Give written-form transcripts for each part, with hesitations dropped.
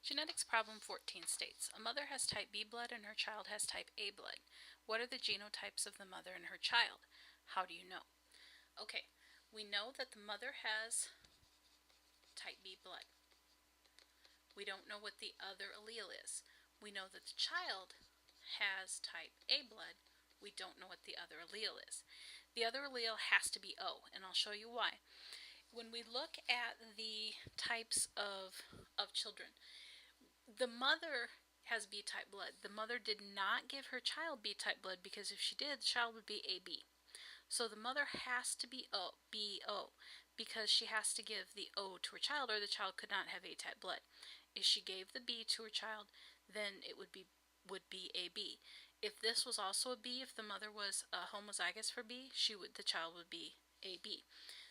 Genetics problem 14 states, a mother has type B blood and her child has type A blood. What are the genotypes of the mother and her child? How do you know? Okay, we know that the mother has type B blood. We don't know what the other allele is. We know that the child has type A blood. We don't know what the other allele is. The other allele has to be O, and I'll show you why. When we look at the types of children, the mother has B-type blood. The mother did not give her child B-type blood because if she did, the child would be AB. So the mother has to be BO because she has to give the O to her child or the child could not have A-type blood. If she gave the B to her child, then it would be AB. If this was also a B, if the mother was homozygous for B, the child would be AB.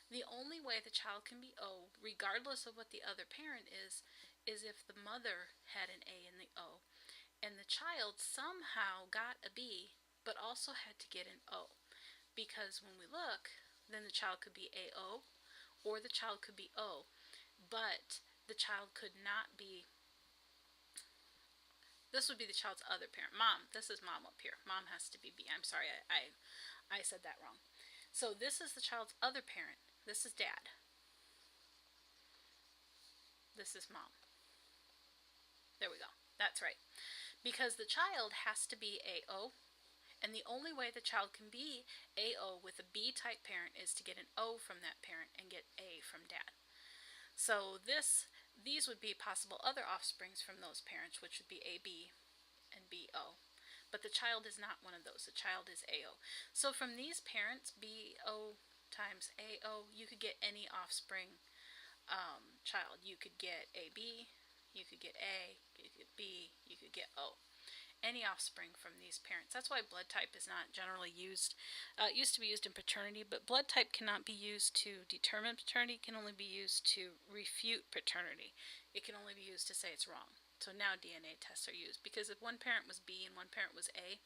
The only way the child can be O, regardless of what the other parent is if the mother had an A in the O, and the child somehow got a B, but also had to get an O. Because when we look, then the child could be AO, or the child could be O, but the child could not be, this would be the child's other parent. Mom, this is mom up here. Mom has to be B. I'm sorry, I said that wrong. So this is the child's other parent. This is dad. This is mom. There we go. That's right. Because the child has to be AO, and the only way the child can be AO with a B-type parent is to get an O from that parent and get A from dad. So these would be possible other offsprings from those parents, which would be AB and BO. But the child is not one of those. The child is AO. So from these parents, BO times AO, you could get any offspring child. You could get AB, you could get A, you could get B, you could get O. Any offspring from these parents. That's why blood type is not generally used. It used to be used in paternity, but blood type cannot be used to determine paternity. It can only be used to refute paternity. It can only be used to say it's wrong. So now DNA tests are used, because if one parent was B and one parent was A,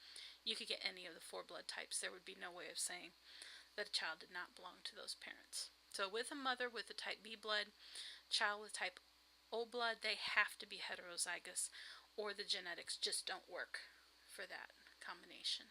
you could get any of the 4 blood types. There would be no way of saying that a child did not belong to those parents. So with a mother with a type B blood, child with type O blood, they have to be heterozygous, or the genetics just don't work for that combination.